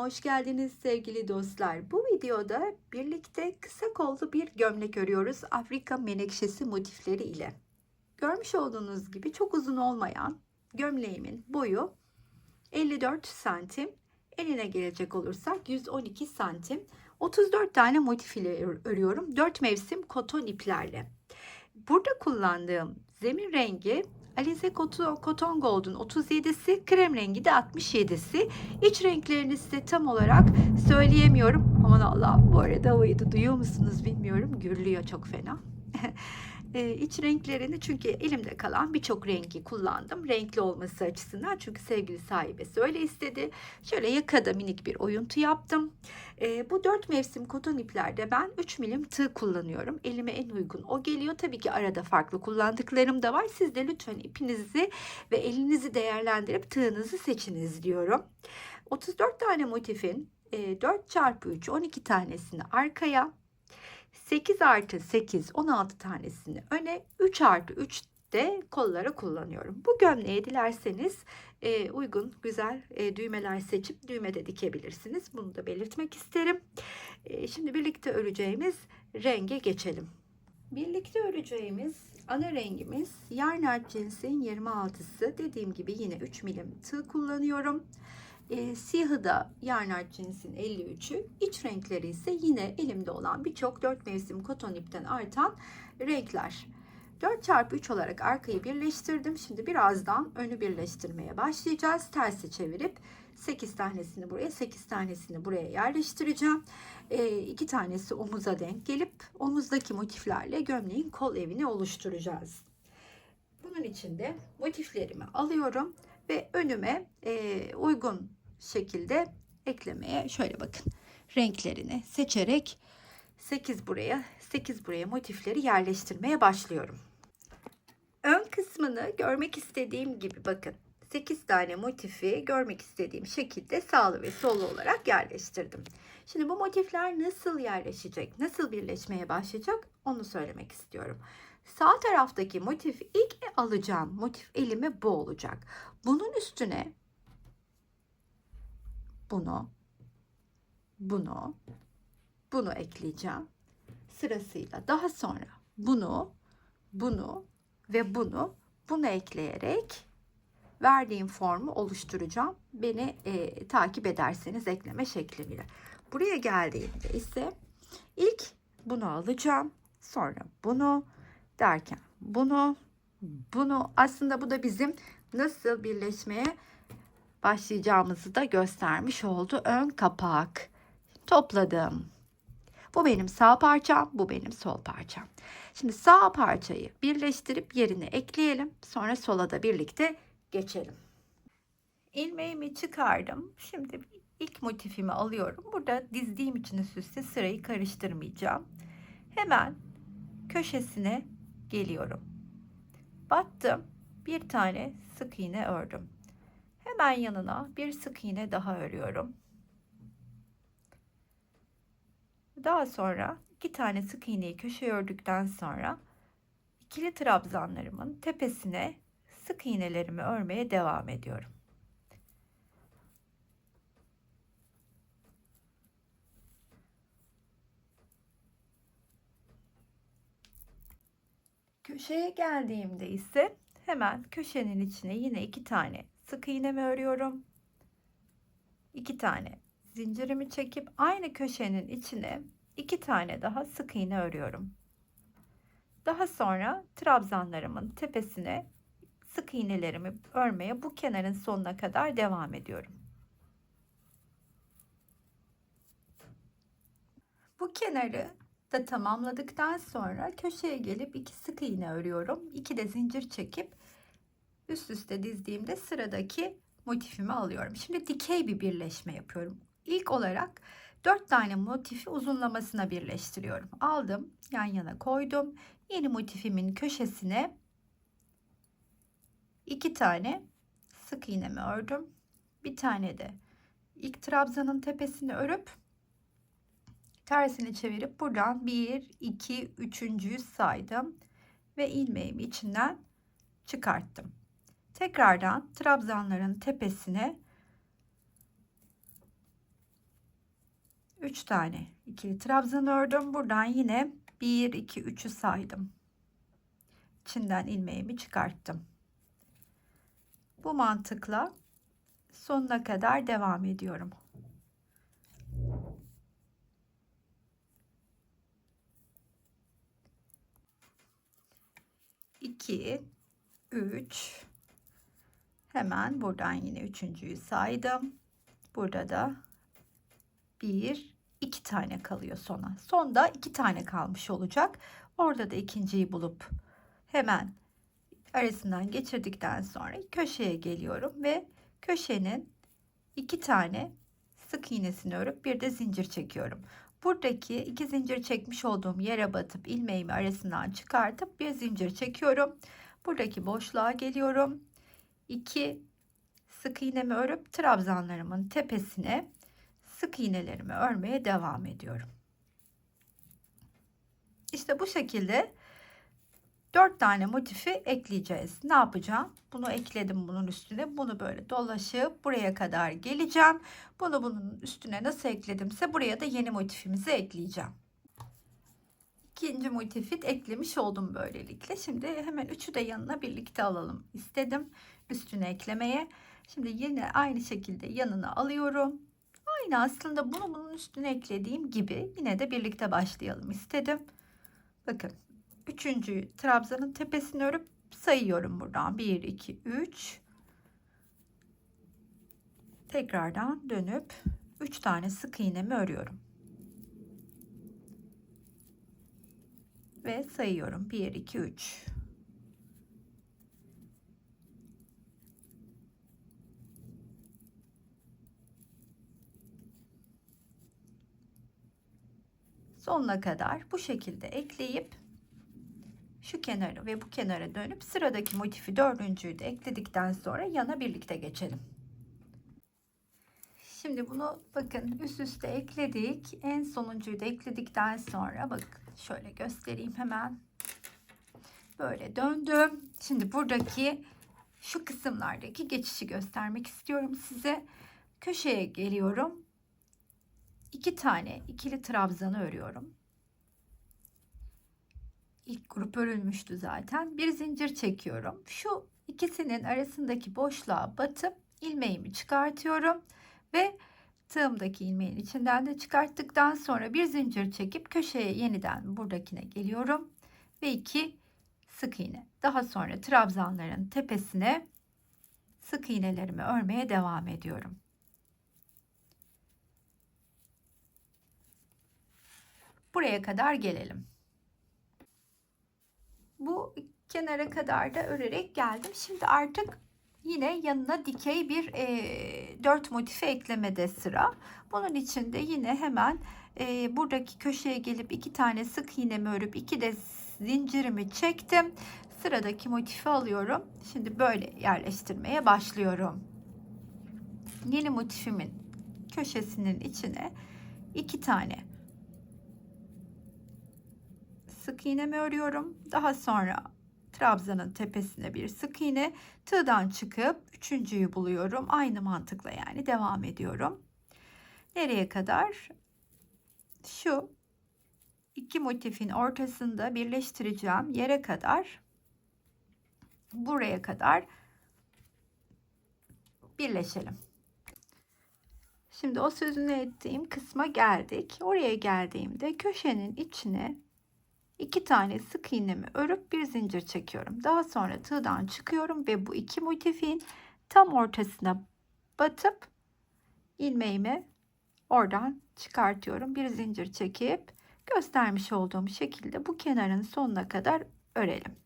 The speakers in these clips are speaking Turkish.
kanalıma hoş geldiniz sevgili dostlar. Bu videoda birlikte kısa kollu bir gömlek örüyoruz Afrika menekşesi motifleri ile. Görmüş olduğunuz gibi çok uzun olmayan gömleğimin boyu 54 santim. Eline gelecek olursak 112 santim. 34 tane motif ile örüyorum. 4 mevsim koton iplerle. Burada kullandığım zemin rengi Alize Cotton Gold'un 37'si, krem rengi de 67'si. İç renklerini size tam olarak söyleyemiyorum. Aman Allah'ım, bu arada havayı da duyuyor musunuz bilmiyorum. Gürlüyor çok fena. İç renklerini, çünkü elimde kalan birçok rengi kullandım. Renkli olması açısından, çünkü sevgili sahibesi öyle istedi. Şöyle yakada minik bir oyuntu yaptım. Bu 4 mevsim koton iplerde ben 3 milim tığ kullanıyorum. Elime en uygun o geliyor. Tabii ki arada farklı kullandıklarım da var. Siz de lütfen ipinizi ve elinizi değerlendirip tığınızı seçiniz diyorum. 34 tane motifin 4x3 12 tanesini arkaya, 8 artı 8 16 tanesini öne, 3 artı 3 de kollara kullanıyorum. Bu gömleğe dilerseniz uygun güzel düğmeler seçip düğme de dikebilirsiniz. Bunu da belirtmek isterim. Şimdi birlikte öreceğimiz renge geçelim. Birlikte öreceğimiz ana rengimiz yarn cinsin 26'sı. Dediğim gibi yine 3 milim tığ kullanıyorum. Siyahı da yarn cinsin 53'ü. İç renkleri ise yine elimde olan birçok 4 mevsim koton ipten artan renkler. 4x3 olarak arkayı birleştirdim. Şimdi birazdan önü birleştirmeye başlayacağız. Tersi çevirip 8 tanesini buraya, 8 tanesini buraya yerleştireceğim. 2 tanesi omuza denk gelip omuzdaki motiflerle gömleğin kol evini oluşturacağız. Bunun için de motiflerimi alıyorum ve önüme uygun şekilde eklemeye, şöyle bakın, renklerini seçerek 8 buraya 8 buraya motifleri yerleştirmeye başlıyorum. Ön kısmını görmek istediğim gibi, bakın, 8 tane motifi görmek istediğim şekilde sağlı ve sollu olarak yerleştirdim. Şimdi bu motifler nasıl yerleşecek, nasıl birleşmeye başlayacak, onu söylemek istiyorum. Sağ taraftaki motif, ilk alacağım motif elime bu olacak. Bunun üstüne bunu ekleyeceğim sırasıyla. Daha sonra bunu ve bunu ekleyerek verdiğim formu oluşturacağım. Beni takip ederseniz ekleme şekliyle. Buraya geldiğimde ise ilk bunu alacağım. Sonra bunu derken bunu aslında bu da bizim nasıl birleşmeye başlayacağımızı da göstermiş oldu. Ön kapak topladım. Bu benim sağ parçam, bu benim sol parçam. Şimdi sağ parçayı birleştirip yerine ekleyelim. Sonra sola da birlikte geçelim. İlmeğimi çıkardım. Şimdi ilk motifimi alıyorum. Burada dizdiğim için üst üste sırayı karıştırmayacağım. Hemen köşesine geliyorum. Battım. Bir tane sık iğne ördüm. Hemen yanına bir sık iğne daha örüyorum. Daha sonra 2 tane sık iğneyi köşeye ördükten sonra ikili trabzanlarımın tepesine sık iğnelerimi örmeye devam ediyorum. Köşeye geldiğimde ise hemen köşenin içine yine 2 tane sık iğnemi örüyorum. 2 tane zincirimi çekip aynı köşenin içine 2 tane daha sık iğne örüyorum. Daha sonra trabzanlarımın tepesine sık iğnelerimi örmeye bu kenarın sonuna kadar devam ediyorum. Bu kenarı da tamamladıktan sonra köşeye gelip 2 sık iğne örüyorum. 2 de zincir çekip üst üste dizdiğimde sıradaki motifimi alıyorum. Şimdi dikey bir birleşme yapıyorum. İlk olarak 4 tane motifi uzunlamasına birleştiriyorum. Aldım, yan yana koydum. Yeni motifimin köşesine 2 tane sık iğnemi ördüm. Bir tane de ilk trabzanın tepesini örüp tersini çevirip buradan 1 2 3.'yü saydım ve ilmeğimi içinden çıkarttım. Tekrardan trabzanların tepesine 3 tane ikili trabzan ördüm. Buradan yine 1 2 3'ü saydım. İçinden ilmeğimi çıkarttım. Bu mantıkla sonuna kadar devam ediyorum. 2 3 hemen buradan yine üçüncüyü saydım. Burada da 1 2 tane kalıyor sona. Sonda 2 tane kalmış olacak. Orada da ikinciyi bulup hemen arasından geçirdikten sonra köşeye geliyorum ve köşenin 2 tane sık iğnesini örüp bir de zincir çekiyorum. Buradaki 2 zincir çekmiş olduğum yere batıp ilmeğimi arasından çıkartıp bir zincir çekiyorum. Buradaki boşluğa geliyorum. 2 sık iğnemi örüp trabzanlarımın tepesine sık iğnelerimi örmeye devam ediyorum. İşte bu şekilde 4 tane motifi ekleyeceğiz. Ne yapacağım? Bunu ekledim bunun üstüne. Bunu böyle dolaşıp buraya kadar geleceğim. Bunu bunun üstüne nasıl ekledimse buraya da yeni motifimizi ekleyeceğim. İkinci motifi eklemiş oldum böylelikle. Şimdi hemen üçü de yanına birlikte alalım istedim. Üstüne eklemeye. Şimdi yine aynı şekilde yanına alıyorum. Aynı aslında bunu bunun üstüne eklediğim gibi yine de birlikte başlayalım istedim. Bakın. Üçüncü trabzanın tepesini örüp sayıyorum buradan. 1 2 3. Tekrardan dönüp 3 tane sık iğnemi örüyorum. Ve sayıyorum. 1 2 3. Sonuna kadar bu şekilde ekleyip şu kenarı ve bu kenara dönüp sıradaki motifi dördüncüyü de ekledikten sonra yana birlikte geçelim. Şimdi bunu bakın üst üste ekledik. En sonuncuyu da ekledikten sonra bak şöyle göstereyim hemen. Böyle döndüm. Şimdi buradaki şu kısımlardaki geçişi göstermek istiyorum size. Köşeye geliyorum. 2 tane ikili trabzanı örüyorum. İlk grup örülmüştü zaten. Bir zincir çekiyorum. Şu ikisinin arasındaki boşluğa batıp ilmeğimi çıkartıyorum ve tığımdaki ilmeğin içinden de çıkarttıktan sonra bir zincir çekip köşeye yeniden buradakine geliyorum ve 2 sık iğne. Daha sonra trabzanların tepesine sık iğnelerimi örmeye devam ediyorum. Buraya kadar gelelim. Bu kenara kadar da örerek geldim. Şimdi artık yine yanına dikey bir 4 motifi eklemede sıra. Bunun için de yine hemen buradaki köşeye gelip 2 tane sık iğnemi örüp 2 de zincirimi çektim. Sıradaki motifi alıyorum. Şimdi böyle yerleştirmeye başlıyorum. Yeni motifimin köşesinin içine 2 tane sık iğnemi örüyorum. Daha sonra trabzanın tepesine bir sık iğne, tığdan çıkıp üçüncüyü buluyorum. Aynı mantıkla yani devam ediyorum. Nereye kadar? Şu iki motifin ortasında birleştireceğim yere kadar, buraya kadar birleşelim. Şimdi o sözünü ettiğim kısma geldik. Oraya geldiğimde köşenin içine 2 tane sık iğnemi örüp bir zincir çekiyorum. Daha sonra tığdan çıkıyorum ve bu iki motifin tam ortasına batıp ilmeğimi oradan çıkartıyorum. Bir zincir çekip göstermiş olduğum şekilde bu kenarın sonuna kadar örelim.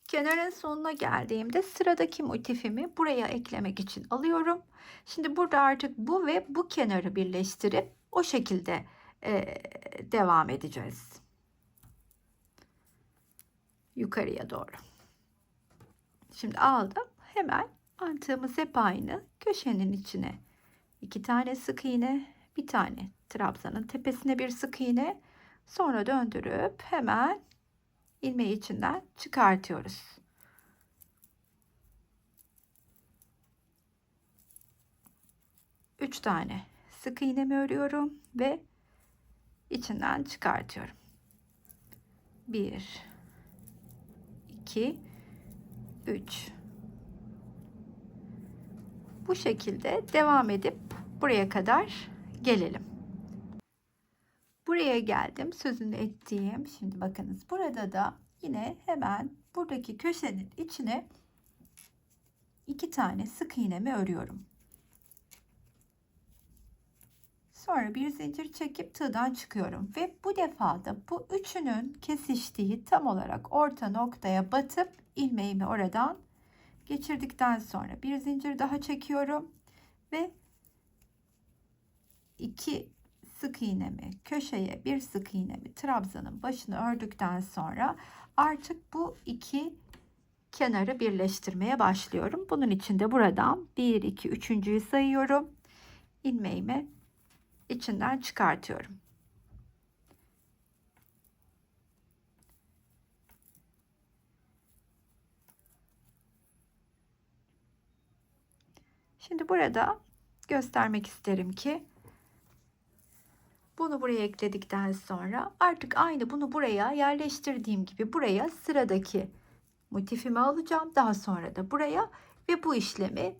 Kenarın sonuna geldiğimde sıradaki motifimi buraya eklemek için alıyorum. Şimdi burada artık bu ve bu kenarı birleştirip o şekilde devam edeceğiz. Yukarıya doğru. Şimdi aldım. Hemen mantığımız hep aynı. Köşenin içine 2 tane sık iğne, bir tane trabzanın tepesine bir sık iğne, sonra döndürüp hemen ilmeği içinden çıkartıyoruz. Üç tane sık iğnemi örüyorum ve içinden çıkartıyorum. 1 2 3. Bu şekilde devam edip buraya kadar gelelim. Buraya geldim. Sözünü ettiğim. Şimdi bakınız. Burada da yine hemen buradaki köşenin içine 2 tane sık iğnemi örüyorum. Sonra bir zincir çekip tığdan çıkıyorum ve bu defa da bu üçünün kesiştiği tam olarak orta noktaya batıp ilmeğimi oradan geçirdikten sonra bir zincir daha çekiyorum ve 2 sık iğnemi köşeye, bir sık iğnemi trabzanın başını ördükten sonra artık bu iki kenarı birleştirmeye başlıyorum. Bunun için de buradan 1 2 3.'yü sayıyorum. İlmeğimi içinden çıkartıyorum. Şimdi burada göstermek isterim ki bunu buraya ekledikten sonra artık aynı bunu buraya yerleştirdiğim gibi buraya sıradaki motifimi alacağım. Daha sonra da buraya ve bu işlemi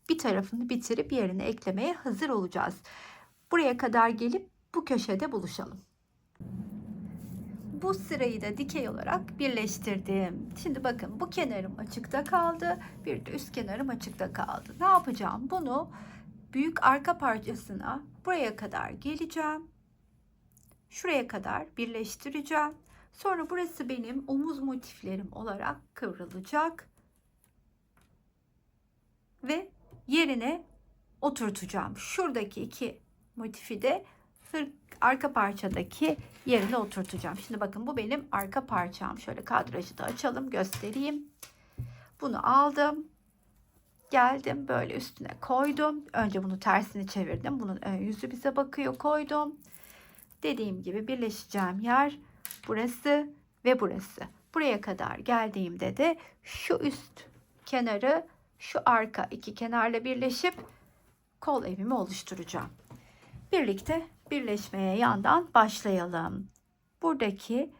bir tarafını bitirip yerine eklemeye hazır olacağız. Buraya kadar gelip bu köşede buluşalım. Bu sırayı da dikey olarak birleştirdim. Şimdi bakın bu kenarım açıkta kaldı. Bir de üst kenarım açıkta kaldı. Ne yapacağım? Bunu büyük arka parçasına buraya kadar geleceğim. Şuraya kadar birleştireceğim. Sonra burası benim omuz motiflerim olarak kıvrılacak. Ve yerine oturtacağım. Şuradaki iki motifi de arka parçadaki yerine oturtacağım. Şimdi bakın bu benim arka parçam. Şöyle kadrajı da açalım, göstereyim. Bunu aldım. Geldim böyle üstüne koydum. Önce bunu tersini çevirdim. Bunun ön yüzü bize bakıyor, koydum. Dediğim gibi birleşeceğim yer burası ve burası. Buraya kadar geldiğimde de şu üst kenarı şu arka iki kenarla birleşip kol evimi oluşturacağım. Birlikte birleşmeye yandan başlayalım. Buradaki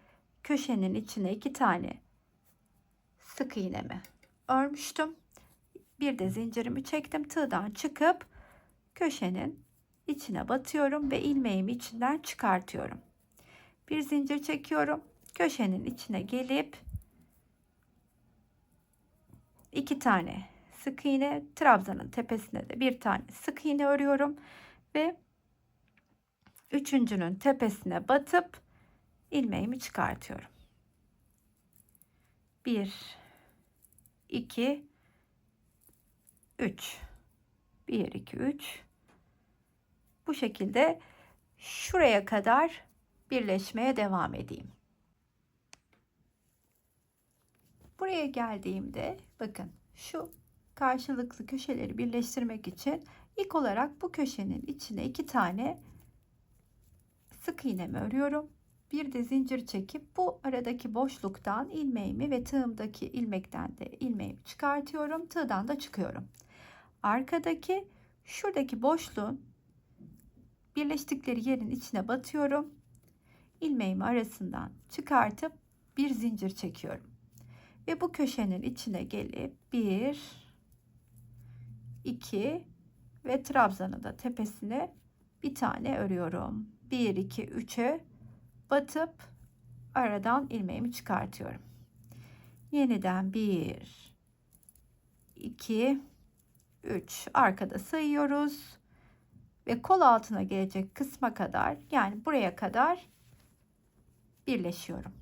köşenin içine 2 tane sık iğnemi örmüştüm. Bir de zincirimi çektim. Tığdan çıkıp köşenin içine batıyorum ve ilmeğimi içinden çıkartıyorum. Bir zincir çekiyorum. Köşenin içine gelip 2 tane sık iğne, trabzanın tepesine de bir tane sık iğne örüyorum ve üçüncünün tepesine batıp ilmeğimi çıkartıyorum. 1 2 3 1 2 3 bu şekilde şuraya kadar birleşmeye devam edeyim. Buraya geldiğimde bakın şu karşılıklı köşeleri birleştirmek için ilk olarak bu köşenin içine 2 tane sık iğnemi örüyorum. Bir de zincir çekip bu aradaki boşluktan ilmeğimi ve tığımdaki ilmekten de ilmeğimi çıkartıyorum. Tığdan da çıkıyorum. Arkadaki şuradaki boşluğun birleştikleri yerin içine batıyorum. İlmeğimi arasından çıkartıp bir zincir çekiyorum. Ve bu köşenin içine gelip 1 2 ve trabzanın da tepesine bir tane örüyorum. 1 2 3'e batıp aradan ilmeğimi çıkartıyorum. Yeniden 1 2 3 arkada sayıyoruz ve kol altına gelecek kısma kadar, yani buraya kadar birleşiyorum.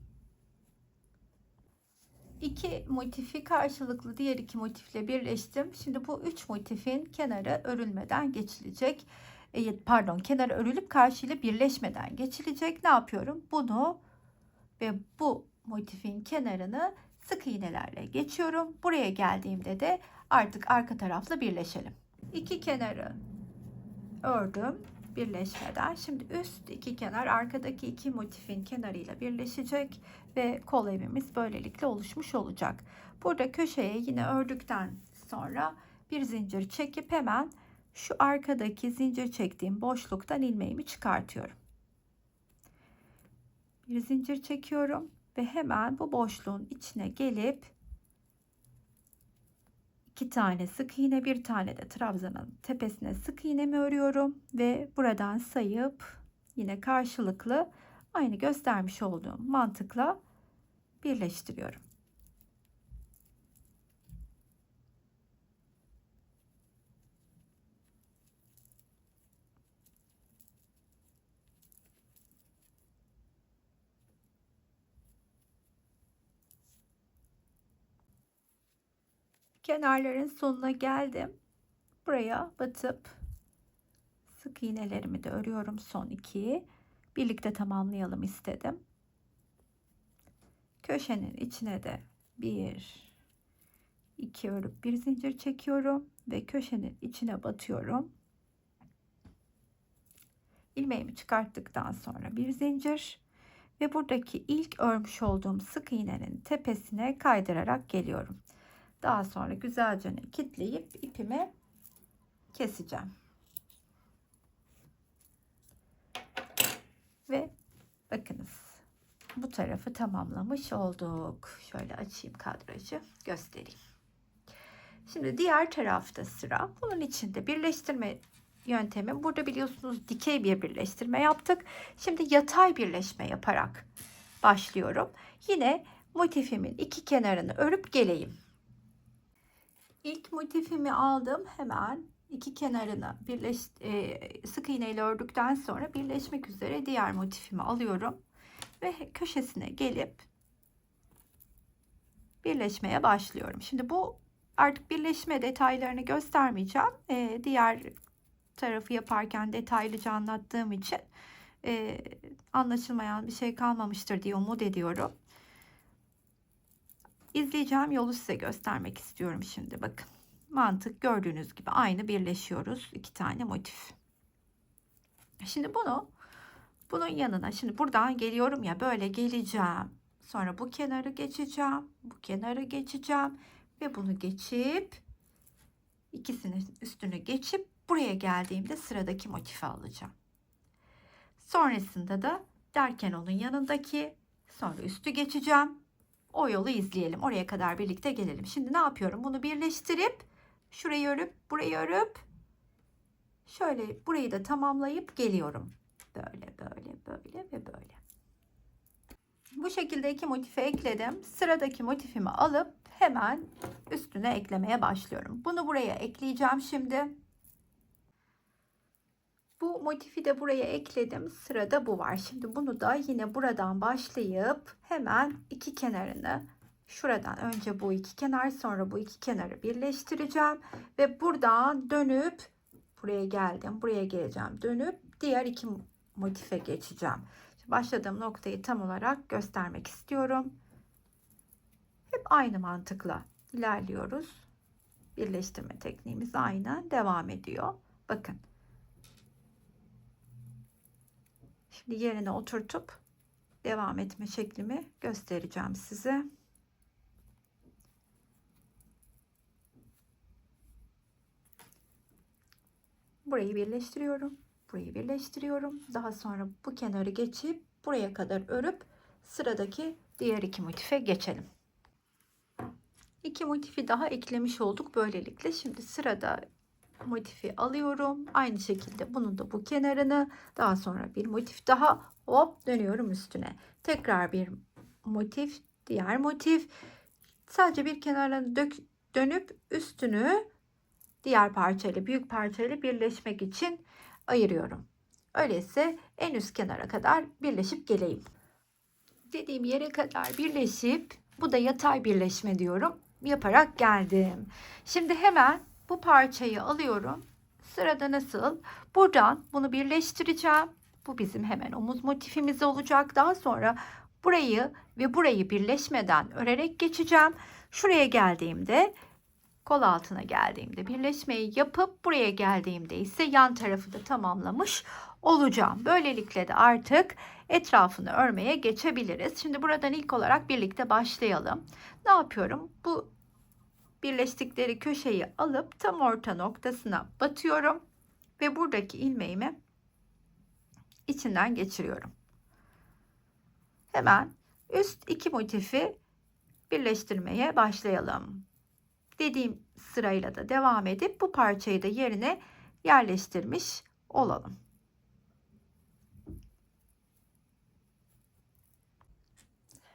İki motifi karşılıklı diğer iki motifle birleştim. Şimdi bu üç motifin kenarı örülmeden geçilecek. Pardon, kenarı örülüp karşıyla birleşmeden geçilecek. Ne yapıyorum? Bunu ve bu motifin kenarını sık iğnelerle geçiyorum. Buraya geldiğimde de artık arka tarafla birleşelim. İki kenarı ördüm. birleşmeden. Şimdi üst iki kenar arkadaki iki motifin kenarıyla birleşecek ve kol evimiz böylelikle oluşmuş olacak. Burada köşeye yine ördükten sonra bir zincir çekip hemen şu arkadaki zincir çektiğim boşluktan ilmeğimi çıkartıyorum. Bir zincir çekiyorum ve hemen bu boşluğun içine gelip 2 tane sık iğne, bir tane de trabzanın tepesine sık iğnemi örüyorum ve buradan sayıp yine karşılıklı aynı göstermiş olduğum mantıkla birleştiriyorum. Kenarların sonuna geldim. Buraya batıp sık iğnelerimi de örüyorum, son 2'yi. Birlikte tamamlayalım istedim. Köşenin içine de 1 2 örüp bir zincir çekiyorum ve köşenin içine batıyorum. İlmeğimi çıkarttıktan sonra bir zincir ve buradaki ilk örmüş olduğum sık iğnenin tepesine kaydırarak geliyorum. Daha sonra güzelce kilitleyip ipimi keseceğim. Ve bakınız, bu tarafı tamamlamış olduk. Şöyle açayım kadrajı, göstereyim. Şimdi diğer tarafta sıra. Bunun içinde birleştirme yöntemi. Burada biliyorsunuz dikey bir birleştirme yaptık. Şimdi yatay birleşme yaparak başlıyorum. Yine motifimin iki kenarını örüp geleyim. İlk motifimi aldım. Hemen iki kenarını sık iğne ile ördükten sonra birleşmek üzere diğer motifimi alıyorum ve köşesine gelip birleşmeye başlıyorum. Şimdi bu artık birleşme detaylarını göstermeyeceğim. Diğer tarafı yaparken detaylıca anlattığım için anlaşılmayan bir şey kalmamıştır diye umut ediyorum. İzleyeceğim yolu size göstermek istiyorum şimdi. Bakın, mantık gördüğünüz gibi aynı, birleşiyoruz iki tane motif. Şimdi bunun yanına, şimdi buradan geliyorum ya, böyle geleceğim. Sonra bu kenarı geçeceğim, bu kenarı geçeceğim ve bunu geçip ikisinin üstünü geçip buraya geldiğimde sıradaki motifi alacağım. Sonrasında da derken onun yanındaki, sonra üstü geçeceğim. O yolu izleyelim. Oraya kadar birlikte gelelim. Şimdi ne yapıyorum? Bunu birleştirip şurayı örüp burayı örüp şöyle burayı da tamamlayıp geliyorum. Böyle ve böyle. Bu şekilde iki motifi ekledim. Sıradaki motifimi alıp hemen üstüne eklemeye başlıyorum. Bunu buraya ekleyeceğim şimdi. Bu motifi de buraya ekledim. Sırada bu var. Şimdi bunu da yine buradan başlayıp hemen iki kenarını, şuradan önce bu iki kenar, sonra bu iki kenarı birleştireceğim ve buradan dönüp buraya geldim. Buraya geleceğim. Dönüp diğer iki motife geçeceğim. Şimdi başladığım noktayı tam olarak göstermek istiyorum. Hep aynı mantıkla ilerliyoruz. Birleştirme tekniğimiz aynı devam ediyor. Bakın. Şimdi yerine oturtup devam etme şeklimi göstereceğim size. Burayı birleştiriyorum. Burayı birleştiriyorum. Daha sonra bu kenarı geçip buraya kadar örüp sıradaki diğer iki motife geçelim. İki motifi daha eklemiş olduk böylelikle. Şimdi sırada motifi alıyorum. Aynı şekilde bunun da bu kenarını, daha sonra bir motif daha, hop dönüyorum üstüne. Tekrar bir motif, diğer motif. Sadece bir kenarına dönüp üstünü diğer parçayla, büyük parçayla birleşmek için ayırıyorum. Öyleyse en üst kenara kadar birleşip geleyim. Dediğim yere kadar birleşip, bu da yatay birleşme diyorum, yaparak geldim. Şimdi hemen bu parçayı alıyorum. Sırada nasıl? Buradan bunu birleştireceğim. Bu bizim hemen omuz motifimiz olacak. Daha sonra burayı ve burayı birleşmeden örerek geçeceğim. Şuraya geldiğimde kol altına geldiğimde birleşmeyi yapıp buraya geldiğimde ise yan tarafı da tamamlamış olacağım. Böylelikle de artık etrafını örmeye geçebiliriz. Şimdi buradan ilk olarak birlikte başlayalım. Ne yapıyorum? Bu birleştikleri köşeyi alıp tam orta noktasına batıyorum ve buradaki ilmeğimi içinden geçiriyorum. Hemen üst iki motifi birleştirmeye başlayalım. Dediğim sırayla da devam edip bu parçayı da yerine yerleştirmiş olalım.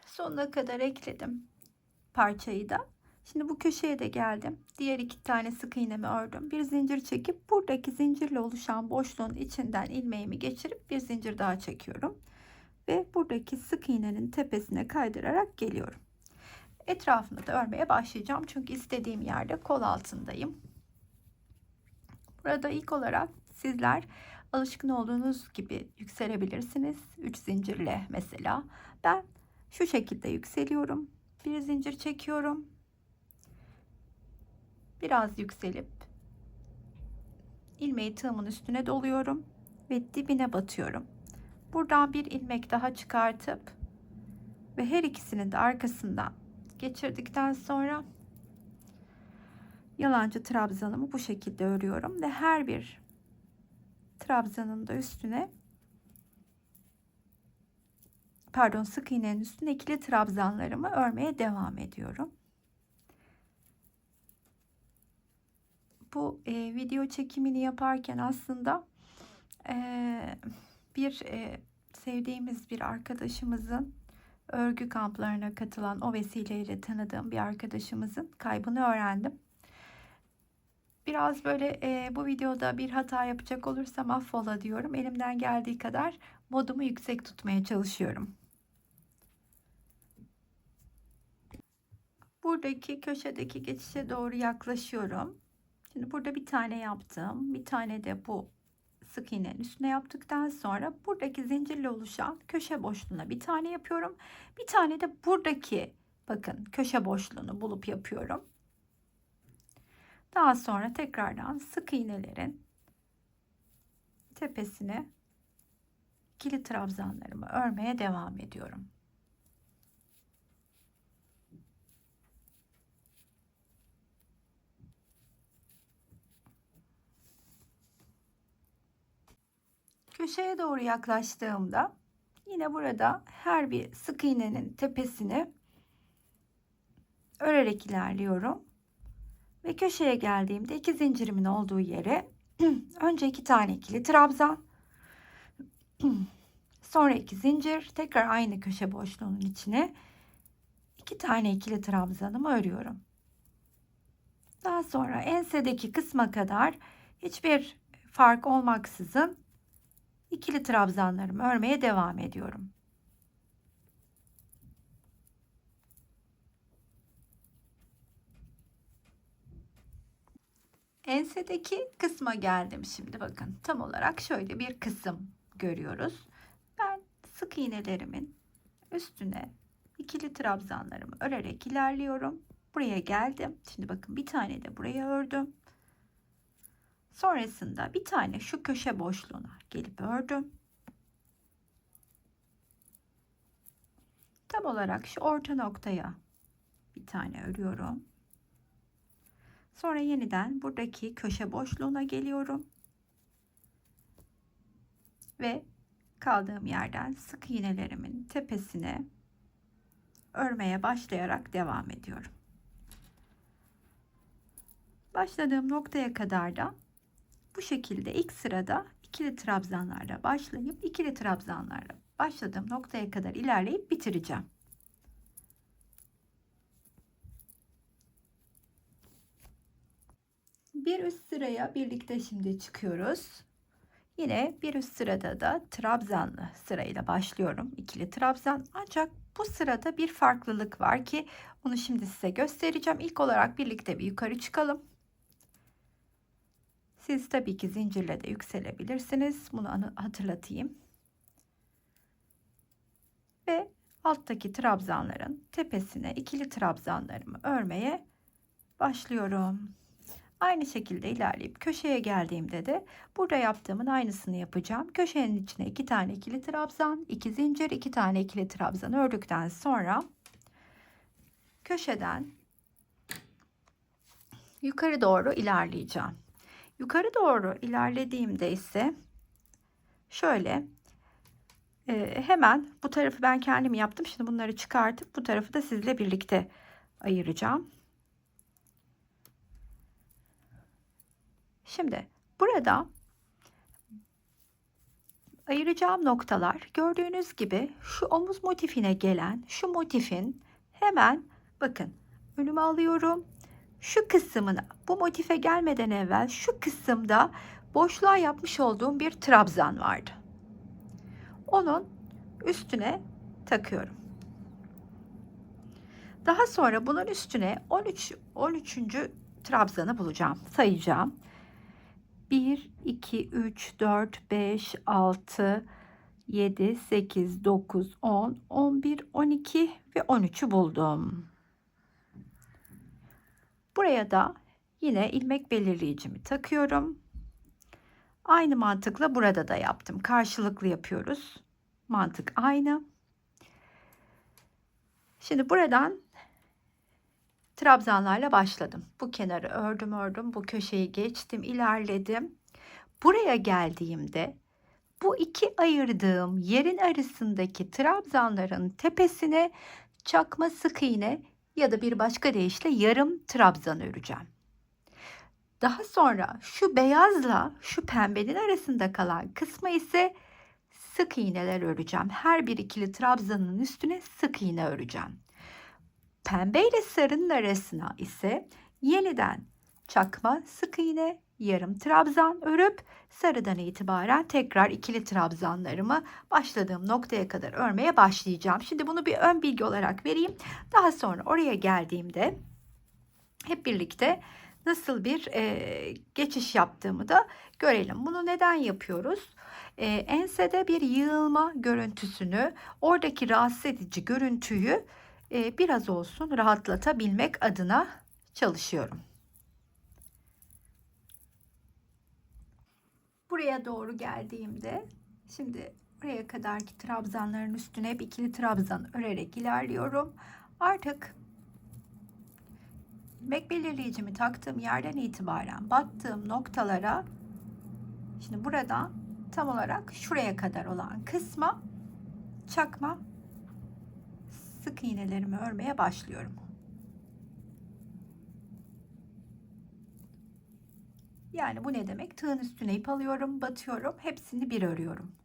Sonuna kadar ekledim parçayı da. Şimdi bu köşeye de geldim. Diğer iki tane sık iğnemi ördüm. Bir zincir çekip buradaki zincirle oluşan boşluğun içinden ilmeğimi geçirip bir zincir daha çekiyorum. Ve buradaki sık iğnenin tepesine kaydırarak geliyorum. Etrafını da örmeye başlayacağım. Çünkü istediğim yerde kol altındayım. Burada ilk olarak sizler alışkın olduğunuz gibi yükselebilirsiniz. 3 zincirle mesela. Ben şu şekilde yükseliyorum. Bir zincir çekiyorum. Biraz yükselip ilmeği tığımın üstüne doluyorum ve dibine batıyorum. Buradan bir ilmek daha çıkartıp ve her ikisinin de arkasından geçirdikten sonra yalancı trabzanımı bu şekilde örüyorum ve her bir trabzanın da üstüne, pardon, sık iğnenin üstüne ikili trabzanlarımı örmeye devam ediyorum. Bu video çekimini yaparken aslında sevdiğimiz bir arkadaşımızın örgü kamplarına katılan, o vesileyle tanıdığım bir arkadaşımızın kaybını öğrendim. Biraz böyle bu videoda bir hata yapacak olursam affola diyorum. Elimden geldiği kadar modumu yüksek tutmaya çalışıyorum. Buradaki köşedeki geçişe doğru yaklaşıyorum. Şimdi burada bir tane yaptım. Bir tane de bu sık iğnenin üstüne yaptıktan sonra buradaki zincirle oluşan köşe boşluğuna bir tane yapıyorum. Bir tane de buradaki, bakın, köşe boşluğunu bulup yapıyorum. Daha sonra tekrardan sık iğnelerin tepesine ikili trabzanlarımı örmeye devam ediyorum. Köşeye doğru yaklaştığımda yine burada her bir sık iğnenin tepesini örerek ilerliyorum. Ve köşeye geldiğimde iki zincirimin olduğu yere önce iki tane ikili trabzan, sonra iki zincir, tekrar aynı köşe boşluğunun içine iki tane ikili trabzanımı örüyorum. Daha sonra ensedeki kısma kadar hiçbir fark olmaksızın ikili trabzanlarımı örmeye devam ediyorum. Ensedeki kısma geldim şimdi, bakın. Tam olarak şöyle bir kısım görüyoruz. Ben sık iğnelerimin üstüne ikili trabzanlarımı örerek ilerliyorum. Buraya geldim. Şimdi bakın, bir tane de buraya ördüm. Sonrasında bir tane şu köşe boşluğuna gelip ördüm. Tam olarak şu orta noktaya bir tane örüyorum. Sonra yeniden buradaki köşe boşluğuna geliyorum. Ve kaldığım yerden sık iğnelerimin tepesine örmeye başlayarak devam ediyorum. Başladığım noktaya kadar da bu şekilde ilk sırada ikili trabzanlarla başlayıp ikili trabzanlarla başladığım noktaya kadar ilerleyip bitireceğim. Bir üst sıraya birlikte şimdi çıkıyoruz. Yine bir üst sırada da trabzanlı sırayla başlıyorum. İkili trabzan. Ancak bu sırada bir farklılık var ki onu şimdi size göstereceğim. İlk olarak birlikte bir yukarı çıkalım. Siz tabii ki zincirle de yükselebilirsiniz. Bunu hatırlatayım. Ve alttaki trabzanların tepesine ikili trabzanlarımı örmeye başlıyorum. Aynı şekilde ilerleyip köşeye geldiğimde de burada yaptığımın aynısını yapacağım. Köşenin içine 2 tane ikili trabzan, 2 zincir, 2 tane ikili trabzan ördükten sonra köşeden yukarı doğru ilerleyeceğim. Yukarı doğru ilerlediğimde ise şöyle hemen bu tarafı ben kendim yaptım. Şimdi bunları çıkartıp bu tarafı da sizle birlikte ayıracağım. Şimdi burada ayıracağım noktalar gördüğünüz gibi şu omuz motifine gelen şu motifin hemen bakın önüme alıyorum. Şu kısmını bu motife gelmeden evvel şu kısımda boşluğa yapmış olduğum bir trabzan vardı. Onun üstüne takıyorum. Daha sonra bunun üstüne 13. trabzanı bulacağım. Sayacağım. 1, 2, 3, 4, 5, 6, 7, 8, 9, 10, 11, 12 ve 13'ü buldum. Buraya da yine ilmek belirleyicimi takıyorum. Aynı mantıkla burada da yaptım. Karşılıklı yapıyoruz. Mantık aynı. Şimdi buradan trabzanlarla başladım. Bu kenarı ördüm, bu köşeyi geçtim, ilerledim. Buraya geldiğimde bu iki ayırdığım yerin arasındaki trabzanların tepesine çakma sık iğne ya da bir başka deyişle yarım trabzan öreceğim. Daha sonra şu beyazla şu pembenin arasında kalan kısmı ise sık iğneler öreceğim. Her bir ikili trabzanın üstüne sık iğne öreceğim. Pembe ile sarının arasına ise yeniden çakma sık iğne, yarım trabzan örüp sarıdan itibaren tekrar ikili trabzanlarımı başladığım noktaya kadar örmeye başlayacağım. Şimdi bunu bir ön bilgi olarak vereyim. Daha sonra oraya geldiğimde hep birlikte nasıl bir geçiş yaptığımı da görelim. Bunu neden yapıyoruz? Ensede bir yığılma görüntüsünü, oradaki rahatsız edici görüntüyü biraz olsun rahatlatabilmek adına çalışıyorum. Buraya doğru geldiğimde şimdi buraya kadarki trabzanların üstüne hep ikili trabzan örerek ilerliyorum. Artık ilmek belirleyicimi taktığım yerden itibaren battığım noktalara şimdi buradan tam olarak şuraya kadar olan kısma çakma sık iğnelerimi örmeye başlıyorum. Yani bu ne demek? Tığın üstüne ip alıyorum, batıyorum, hepsini bir örüyorum.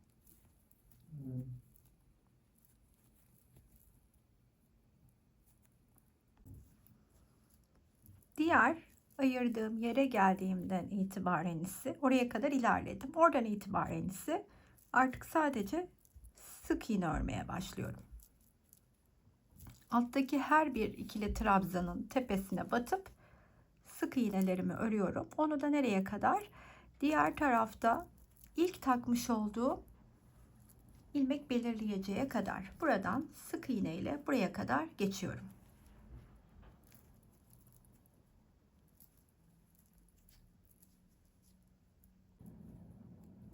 Diğer ayırdığım yere geldiğimden itibaren ise oraya kadar ilerledim. Oradan itibaren ise artık sadece sık iğne örmeye başlıyorum. Alttaki her bir ikili trabzanın tepesine batıp sık iğnelerimi örüyorum. Onu da nereye kadar? Diğer tarafta ilk takmış olduğum ilmek belirleyeceğe kadar. Buradan sık iğne ile buraya kadar geçiyorum.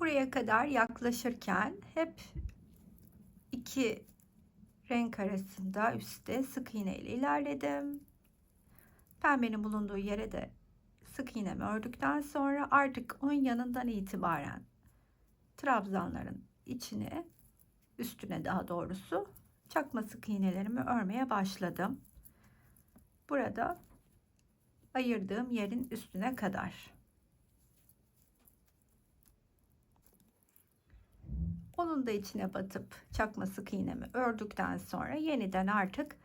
Buraya kadar yaklaşırken hep iki renk arasında üstte sık iğne ile ilerledim. Pembenin bulunduğu yere de sık iğnemi ördükten sonra artık onun yanından itibaren trabzanların içine, üstüne daha doğrusu çakma sık iğnelerimi örmeye başladım. Burada ayırdığım yerin üstüne kadar. Onun da içine batıp çakma sık iğnemi ördükten sonra yeniden artık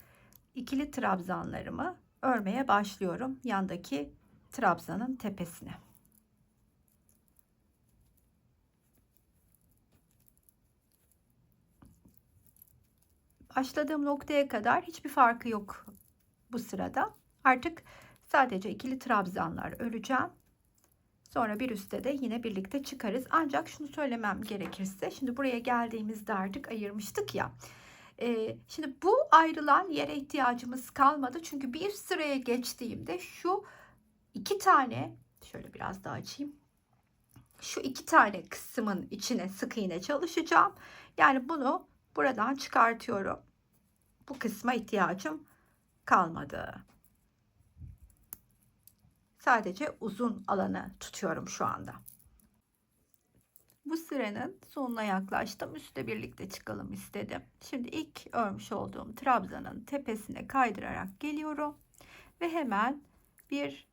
ikili trabzanlarımı örmeye başlıyorum yandaki trabzanın tepesine. Başladığım noktaya kadar hiçbir farkı yok bu sırada. Artık sadece ikili trabzanlar öreceğim. Sonra bir üstte de yine birlikte çıkarız. Ancak şunu söylemem gerekirse, şimdi buraya geldiğimizde artık ayırmıştık ya. Şimdi bu ayrılan yere ihtiyacımız kalmadı. Çünkü bir sıraya geçtiğimde şu iki tane, şöyle biraz daha açayım. Şu iki tane kısmın içine sık iğne çalışacağım. Yani bunu buradan çıkartıyorum. Bu kısma ihtiyacım kalmadı. Sadece uzun alanı tutuyorum şu anda. Bu sıranın sonuna yaklaştım. Üstte birlikte çıkalım istedim. Şimdi ilk örmüş olduğum trabzanın tepesine kaydırarak geliyorum ve hemen bir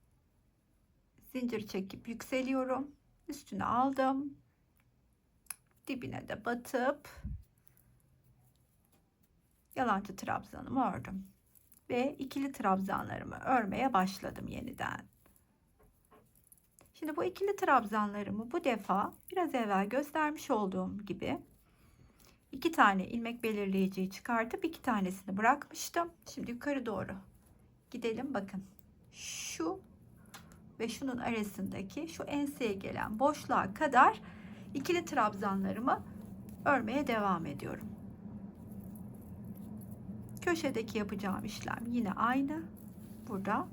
zincir çekip yükseliyorum. Üstüne aldım. Dibine de batıp yalancı trabzanımı ördüm ve ikili trabzanlarımı örmeye başladım yeniden. Şimdi bu ikili trabzanlarımı bu defa biraz evvel göstermiş olduğum gibi iki tane ilmek belirleyiciyi çıkartıp iki tanesini bırakmıştım. Şimdi yukarı doğru gidelim. Bakın şu ve şunun arasındaki şu enseye gelen boşluğa kadar ikili trabzanlarımı örmeye devam ediyorum. Köşedeki yapacağım işlem yine aynı. Burada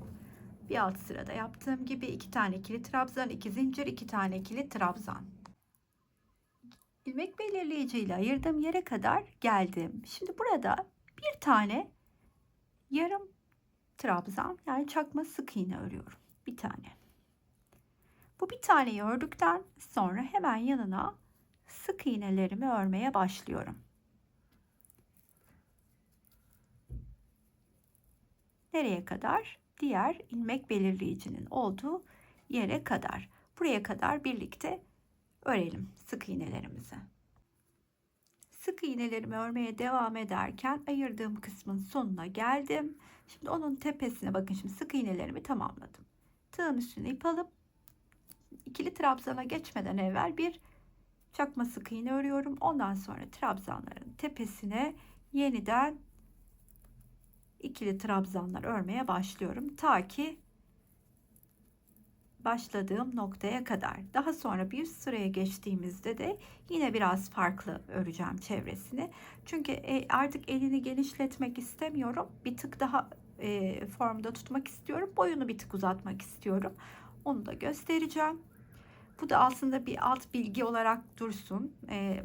bir alt sırada yaptığım gibi iki tane ikili trabzan, iki zincir, iki tane ikili trabzan. İlmek belirleyici ile ayırdığım yere kadar geldim. Şimdi burada bir tane yarım trabzan, yani çakma sık iğne örüyorum. Bir tane. Bu bir taneyi ördükten sonra hemen yanına sık iğnelerimi örmeye başlıyorum. Nereye kadar? Diğer ilmek belirleyicinin olduğu yere kadar. Buraya kadar birlikte örelim sık iğnelerimizi. Sık iğnelerimi örmeye devam ederken ayırdığım kısmın sonuna geldim. Şimdi onun tepesine bakın, şimdi sık iğnelerimi tamamladım. Tığın üstüne ip alıp ikili trabzana geçmeden evvel bir çakma sık iğne örüyorum. Ondan sonra trabzanların tepesine yeniden ikili trabzanlar örmeye başlıyorum. Ta ki başladığım noktaya kadar. Daha sonra bir üst sıraya geçtiğimizde de yine biraz farklı öreceğim çevresini. Çünkü artık elini genişletmek istemiyorum. Bir tık daha formda tutmak istiyorum. Boyunu bir tık uzatmak istiyorum. Onu da göstereceğim. Bu da aslında bir alt bilgi olarak dursun.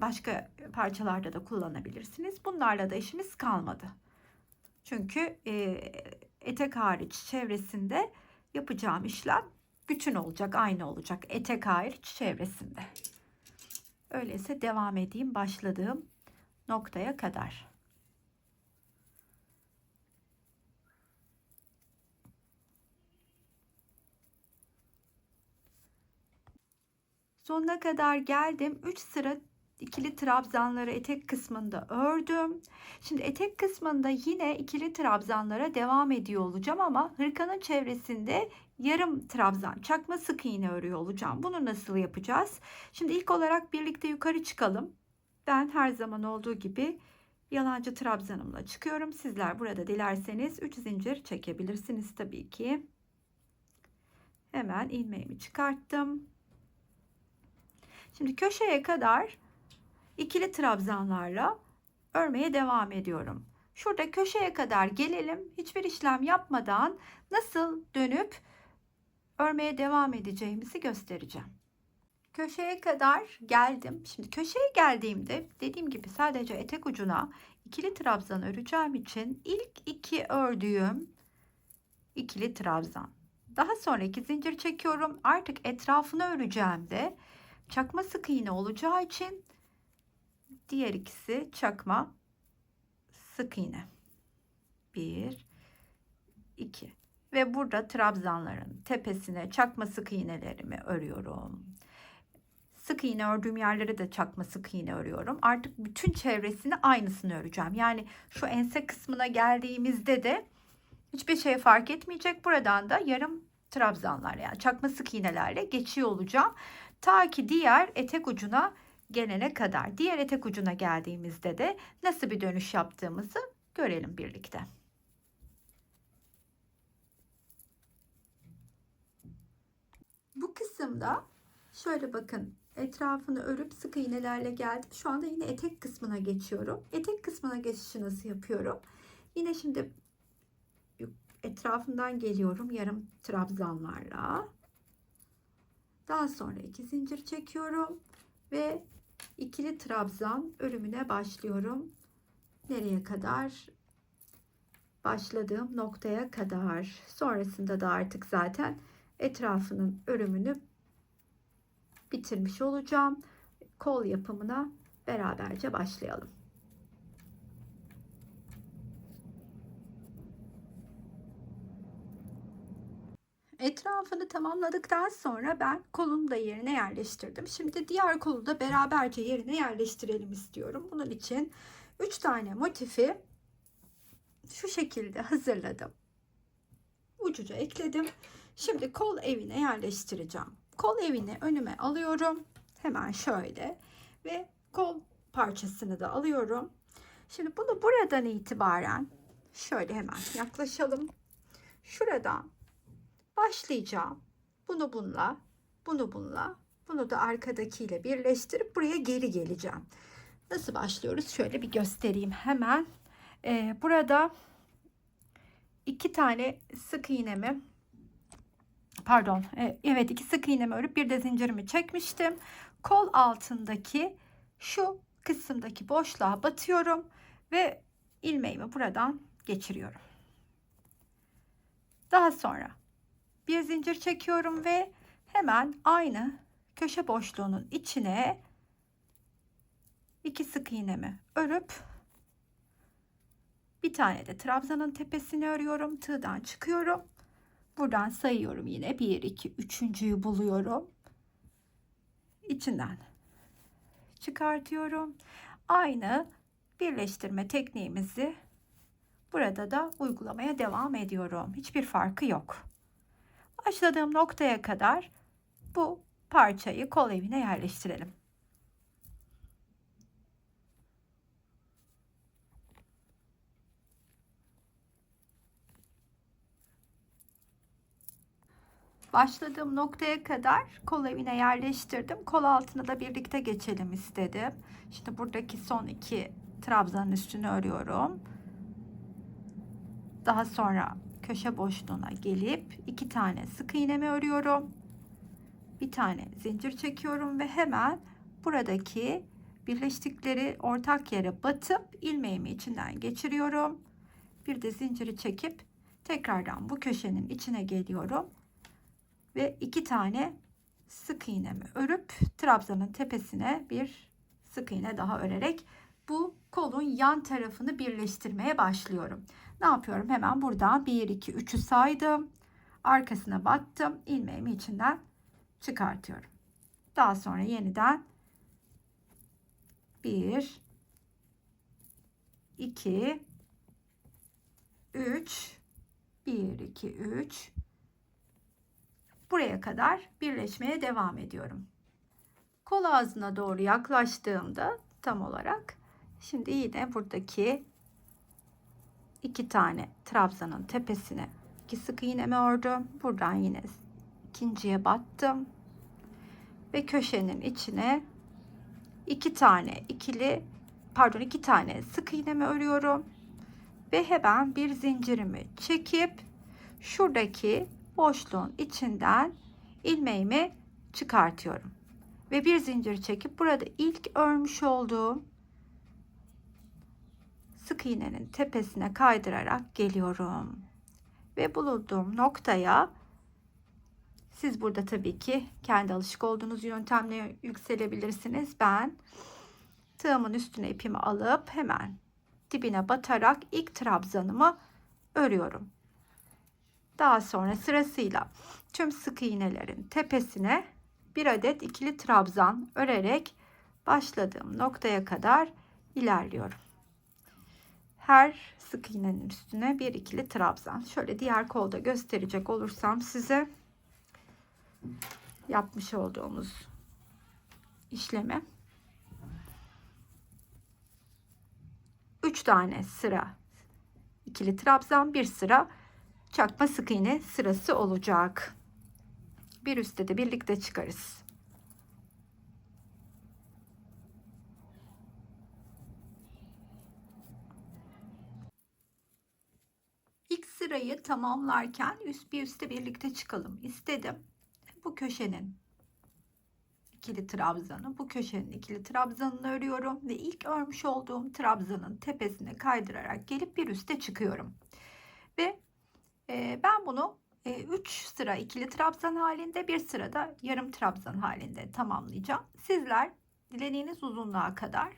Başka parçalarda da kullanabilirsiniz. Bunlarla da işimiz kalmadı. Çünkü etek hariç çevresinde yapacağım işlem bütün olacak, aynı olacak. Etek hariç çevresinde. Öyleyse devam edeyim başladığım noktaya kadar. Sonuna kadar geldim. 3 sıra ikili trabzanları etek kısmında ördüm. Şimdi etek kısmında yine ikili trabzanlara devam ediyor olacağım ama hırkanın çevresinde yarım trabzan çakma sık iğne örüyor olacağım. Bunu nasıl yapacağız? Şimdi ilk olarak birlikte yukarı çıkalım. Ben her zaman olduğu gibi yalancı trabzanımla çıkıyorum. Sizler burada dilerseniz 3 zincir çekebilirsiniz tabii ki. Hemen ilmeğimi çıkarttım. Şimdi köşeye kadar ikili trabzanlarla örmeye devam ediyorum. Şurada köşeye kadar gelelim. Hiçbir işlem yapmadan nasıl dönüp örmeye devam edeceğimizi göstereceğim. Köşeye kadar geldim. Şimdi köşeye geldiğimde dediğim gibi sadece etek ucuna ikili trabzan öreceğim için ilk iki ördüğüm ikili trabzan. Daha sonra iki zincir çekiyorum. Artık etrafını öreceğim de çakma sık iğne olacağı için diğer ikisi çakma sık iğne. 1 2 ve burada trabzanların tepesine çakma sık iğnelerimi örüyorum. Sık iğne ördüğüm yerlere de çakma sık iğne örüyorum. Artık bütün çevresini aynısını öreceğim. Yani şu ense kısmına geldiğimizde de hiçbir şey fark etmeyecek. Buradan da yarım trabzanlar, yani çakma sık iğnelerle geçiyor olacağım. Ta ki diğer etek ucuna gelene kadar. Diğer etek ucuna geldiğimizde de nasıl bir dönüş yaptığımızı görelim birlikte. Bu kısımda şöyle bakın, etrafını örüp sık iğnelerle geldim. Şu anda yine etek kısmına geçiyorum. Etek kısmına geçişi nasıl yapıyorum? Yine şimdi etrafından geliyorum yarım trabzanlarla. Daha sonra 2 zincir çekiyorum ve ikili trabzan örümüne başlıyorum. Nereye kadar? Başladığım noktaya kadar. Sonrasında da artık zaten etrafının örümünü bitirmiş olacağım. Kol yapımına beraberce başlayalım. Etrafını tamamladıktan sonra ben kolunu da yerine yerleştirdim. Şimdi diğer kolu da beraberce yerine yerleştirelim istiyorum. Bunun için 3 tane motifi şu şekilde hazırladım. Ucuca ekledim. Şimdi kol evine yerleştireceğim. Kol evini önüme alıyorum. Hemen şöyle ve kol parçasını da alıyorum. Şimdi bunu buradan itibaren şöyle hemen yaklaşalım. Şuradan başlayacağım. Bunu bununla, bunu bununla, bunu da arkadakiyle birleştirip buraya geri geleceğim. Nasıl başlıyoruz? Şöyle bir göstereyim hemen. Burada 2 tane sık iğnemi, pardon, evet 2 sık iğnemi örüp bir de zincirimi çekmiştim. Kol altındaki şu kısımdaki boşluğa batıyorum ve ilmeğimi buradan geçiriyorum. Daha sonra bir zincir çekiyorum ve hemen aynı köşe boşluğunun içine 2 sık iğnemi örüp bir tane de trabzanın tepesini örüyorum. Tığdan çıkıyorum. Buradan sayıyorum yine. 1, 2, 3.'yü buluyorum. İçinden çıkartıyorum. Aynı birleştirme tekniğimizi burada da uygulamaya devam ediyorum. Hiçbir farkı yok. Başladığım noktaya kadar bu parçayı kol evine yerleştirelim. Başladığım noktaya kadar kol evine yerleştirdim. Kol altına da birlikte geçelim istedim. Şimdi buradaki son 2 trabzanın üstünü örüyorum. Daha sonra köşe boşluğuna gelip 2 tane sık iğnemi örüyorum. Bir tane zincir çekiyorum ve hemen buradaki birleştikleri ortak yere batıp ilmeğimi içinden geçiriyorum. Bir de zinciri çekip tekrardan bu köşenin içine geliyorum. Ve 2 tane sık iğnemi örüp trabzanın tepesine bir sık iğne daha örerek bu kolun yan tarafını birleştirmeye başlıyorum. Ne yapıyorum? Hemen buradan 1, 2, 3'ü saydım. Arkasına battım. İlmeğimi içinden çıkartıyorum. Daha sonra yeniden 1, 2, 3, 1, 2, 3, buraya kadar birleşmeye devam ediyorum. Kol ağzına doğru yaklaştığımda tam olarak şimdi yine buradaki 2 tane trabzanın tepesine 2 sık iğnemi ördüm. Buradan yine ikinciye battım ve köşenin içine 2 tane iki tane sık iğnemi örüyorum ve hemen bir zincirimi çekip şuradaki boşluğun içinden ilmeğimi çıkartıyorum ve bir zincir çekip burada ilk örmüş olduğum sık iğnenin tepesine kaydırarak geliyorum ve bulunduğum noktaya siz burada tabii ki kendi alışık olduğunuz yöntemle yükselebilirsiniz. Ben tığımın üstüne ipimi alıp hemen dibine batarak ilk trabzanımı örüyorum. Daha sonra sırasıyla tüm sık iğnelerin tepesine bir adet ikili trabzan örerek başladığım noktaya kadar ilerliyorum. Her sık iğnenin üstüne bir ikili trabzan. Şöyle diğer kolda gösterecek olursam size yapmış olduğumuz işlemi 3 tane sıra ikili trabzan, bir sıra çakma sık iğne sırası olacak. Bir üstte de birlikte çıkarız. sırayı tamamlarken bir üste birlikte çıkalım istedim. Bu köşenin ikili trabzanı, bu köşenin ikili trabzanını örüyorum ve ilk örmüş olduğum trabzanın tepesine kaydırarak gelip bir üste çıkıyorum. Ve ben bunu 3 sıra ikili trabzan halinde, bir sırada yarım trabzan halinde tamamlayacağım. Sizler dilediğiniz uzunluğa kadar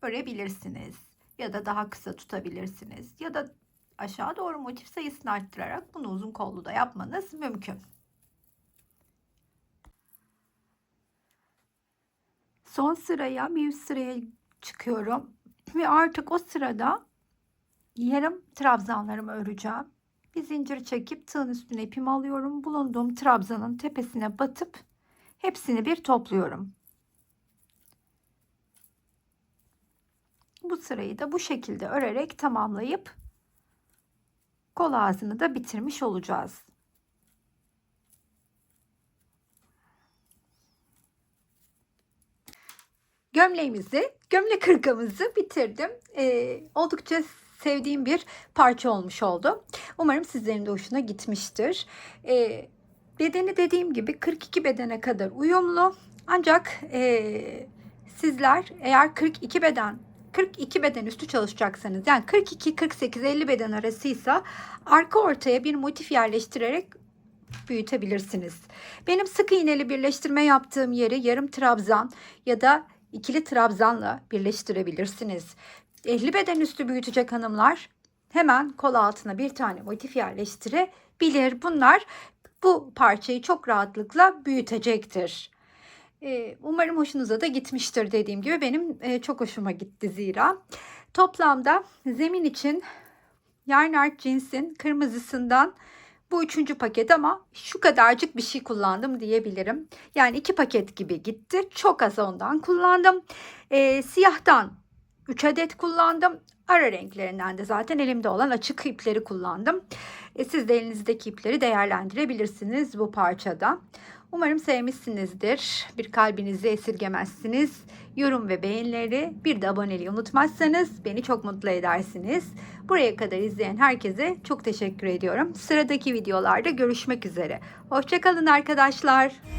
örebilirsiniz ya da daha kısa tutabilirsiniz ya da aşağı doğru motif sayısını arttırarak bunu uzun kollu da yapmanız mümkün. Son sıraya, bir üst sıraya çıkıyorum ve artık o sırada yarım trabzanlarımı öreceğim. Bir zincir çekip tığın üstüne ipimi alıyorum. Bulunduğum trabzanın tepesine batıp hepsini bir topluyorum. Bu sırayı da bu şekilde örerek tamamlayıp kol ağzını da bitirmiş olacağız. Gömlek hırkamızı bitirdim. Oldukça sevdiğim bir parça olmuş oldu. Umarım sizlerin de hoşuna gitmiştir. Bedeni dediğim gibi 42 bedene kadar uyumlu. Ancak sizler eğer 42 beden üstü çalışacaksanız, yani 42, 48, 50 beden arasıysa arka ortaya bir motif yerleştirerek büyütebilirsiniz. Benim sık iğneli birleştirme yaptığım yeri yarım trabzan ya da ikili trabzanla birleştirebilirsiniz. 50 beden üstü büyütecek hanımlar hemen kol altına bir tane motif yerleştirebilir. Bunlar bu parçayı çok rahatlıkla büyütecektir. Umarım hoşunuza da gitmiştir dediğim gibi. Benim çok hoşuma gitti zira. Toplamda zemin için Yarnart cinsin kırmızısından bu 3. paket, ama şu kadarcık bir şey kullandım diyebilirim. Yani 2 paket gibi gitti. Çok az ondan kullandım. Siyahtan 3 adet kullandım. Ara renklerinden de zaten elimde olan açık ipleri kullandım. Siz de elinizdeki ipleri değerlendirebilirsiniz bu parçada. Umarım sevmişsinizdir. Bir kalbinizi esirgemezsiniz. Yorum ve beğenileri, bir de aboneliği unutmazsanız beni çok mutlu edersiniz. Buraya kadar izleyen herkese çok teşekkür ediyorum. Sıradaki videolarda görüşmek üzere. Hoşça kalın arkadaşlar.